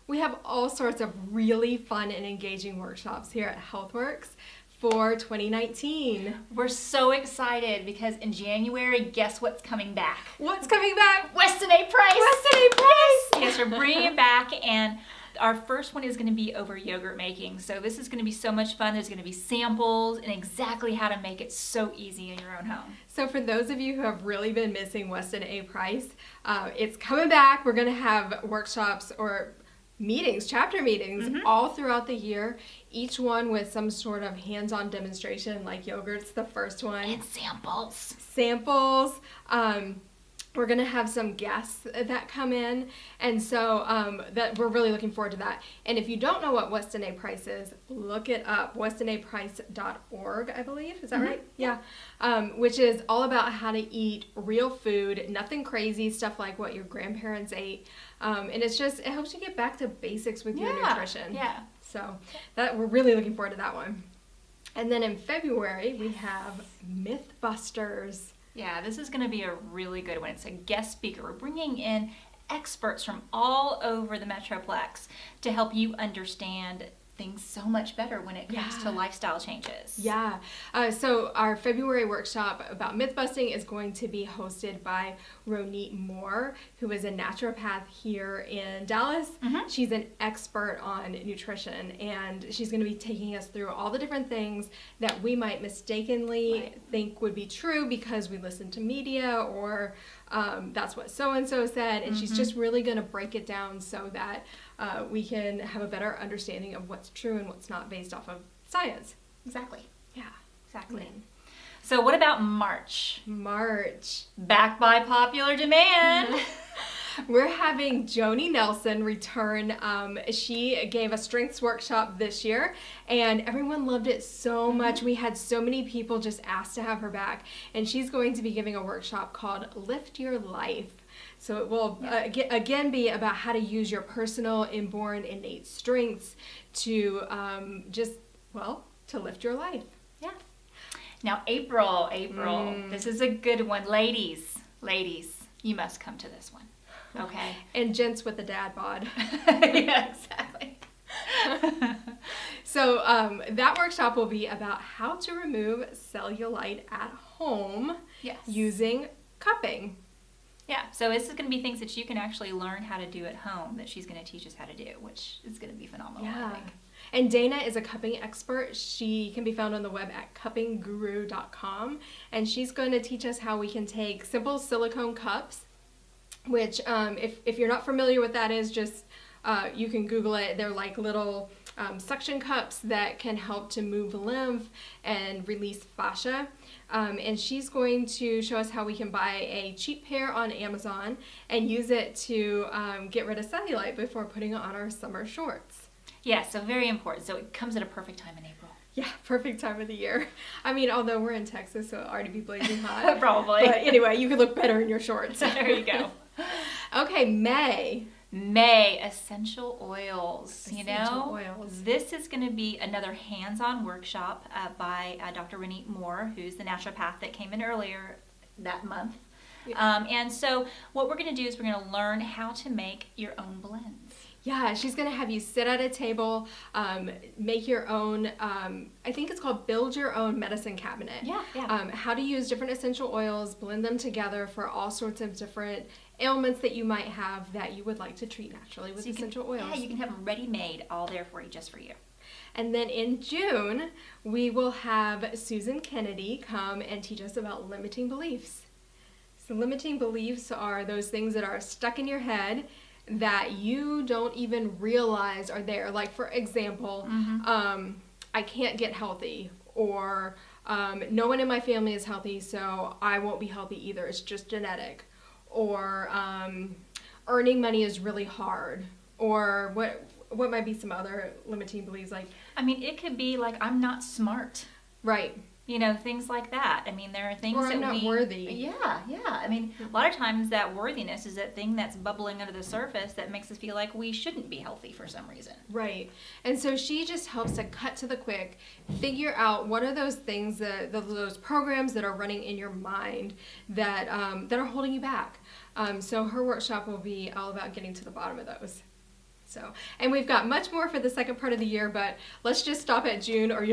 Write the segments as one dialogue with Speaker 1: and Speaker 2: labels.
Speaker 1: We have all sorts of really fun and engaging workshops here at HealthWorks for 2019.
Speaker 2: We're so excited because in January, guess what's coming back?
Speaker 1: What's coming back?
Speaker 2: Weston A Price!
Speaker 1: Weston A Price!
Speaker 2: Yes, we're bringing it back, and our first one is going to be over yogurt making. So this is going to be so much fun. There's going to be samples and exactly how to make it so easy in your own home.
Speaker 1: So for those of you who have really been missing Weston A Price, it's coming back. We're going to have workshops or meetings, chapter meetings, all throughout the year, each one with some sort of hands-on demonstration, like yogurt's the first one.
Speaker 2: And samples.
Speaker 1: Samples. We're going to have some guests that come in, and so that we're really looking forward to that. And if you don't know what Weston A Price is, look it up, westonaprice.org, I believe. Is that right? Yeah. Which is all about how to eat real food, nothing crazy, stuff like what your grandparents ate. And it helps you get back to basics with your nutrition.
Speaker 2: Yeah.
Speaker 1: So we're really looking forward to that one. And then in February, we have Mythbusters.
Speaker 2: Yeah, this is going to be a really good one. It's a guest speaker. We're bringing in experts from all over the Metroplex to help you understand things so much better when it comes to lifestyle changes.
Speaker 1: Yeah. So our February workshop about myth busting is going to be hosted by Ronit Moore, who is a naturopath here in Dallas. She's an expert on nutrition, and she's going to be taking us through all the different things that we might mistakenly think would be true because we listen to media or that's what so-and-so said, and she's just really going to break it down so that we can have a better understanding of what's true and what's not based off of science.
Speaker 2: Exactly.
Speaker 1: Yeah.
Speaker 2: Exactly. So what about March?
Speaker 1: March.
Speaker 2: Back by popular demand.
Speaker 1: We're having Joni Nelson return. She gave a strengths workshop this year, and everyone loved it so much. We had so many people just ask to have her back, and she's going to be giving a workshop called Lift Your Life. So it will again be about how to use your personal, inborn, innate strengths to to lift your life.
Speaker 2: Yeah. Now April, this is a good one. Ladies, you must come to this one. Okay.
Speaker 1: And gents with the dad bod.
Speaker 2: Yeah, exactly.
Speaker 1: So that workshop will be about how to remove cellulite at home using cupping.
Speaker 2: Yeah, so this is going to be things that you can actually learn how to do at home that she's going to teach us how to do, which is going to be phenomenal, I think.
Speaker 1: And Dana is a cupping expert. She can be found on the web at cuppingguru.com, and she's going to teach us how we can take simple silicone cups, which if you're not familiar with that is, just you can Google it. They're like little suction cups that can help to move lymph and release fascia. And she's going to show us how we can buy a cheap pair on Amazon and use it to get rid of cellulite before putting it on our summer shorts.
Speaker 2: Yeah, so very important. So it comes at a perfect time in April.
Speaker 1: Yeah, perfect time of the year. I mean, although we're in Texas, so it'll already be blazing hot.
Speaker 2: Probably.
Speaker 1: But anyway, you could look better in your shorts.
Speaker 2: There you go.
Speaker 1: Okay, May,
Speaker 2: essential oils.
Speaker 1: Essential oils.
Speaker 2: This is going to be another hands-on workshop by Dr. Ronit Moore, who's the naturopath that came in earlier that month. Yeah. And so what we're going to do is we're going to learn how to make your own blends.
Speaker 1: Yeah, she's going to have you sit at a table, make your own, I think it's called Build Your Own Medicine Cabinet.
Speaker 2: Yeah.
Speaker 1: How to use different essential oils, blend them together for all sorts of different ailments that you might have that you would like to treat naturally with essential oils.
Speaker 2: Yeah, you can have them ready-made all there for you, just for you.
Speaker 1: And then in June, we will have Susan Kennedy come and teach us about limiting beliefs. So limiting beliefs are those things that are stuck in your head that you don't even realize are there. Like, for example, I can't get healthy, or no one in my family is healthy, so I won't be healthy either. It's just genetic. Or earning money is really hard. Or what might be some other limiting beliefs? Like,
Speaker 2: I mean, it could be like, I'm not smart.
Speaker 1: Right.
Speaker 2: You know, things like that. I mean, there are things
Speaker 1: or
Speaker 2: that
Speaker 1: I'm not worthy.
Speaker 2: Yeah. I mean, a lot of times that worthiness is that thing that's bubbling under the surface that makes us feel like we shouldn't be healthy for some reason.
Speaker 1: Right. And so she just helps to cut to the quick, figure out what are those things, those programs that are running in your mind that are holding you back. So her workshop will be all about getting to the bottom of those. So, and we've got much more for the second part of the year, but let's just stop at June or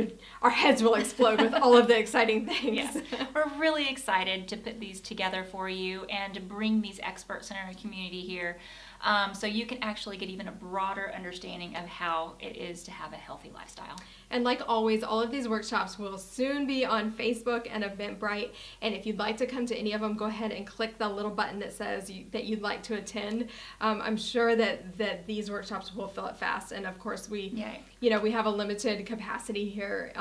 Speaker 1: our heads will explode with all of the exciting things.
Speaker 2: Yes, we're really excited to put these together for you and to bring these experts in our community here, so you can actually get even a broader understanding of how it is to have a healthy lifestyle.
Speaker 1: And like always, all of these workshops will soon be on Facebook and Eventbrite. And if you'd like to come to any of them, go ahead and click the little button that says that you'd like to attend. I'm sure that these workshops will fill it fast. And of course, we have a limited capacity here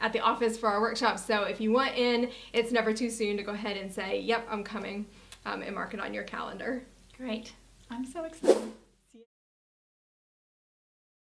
Speaker 1: at the office for our workshops. So if you want in, it's never too soon to go ahead and say, yep, I'm coming, and mark it on your calendar.
Speaker 2: Great. I'm so excited.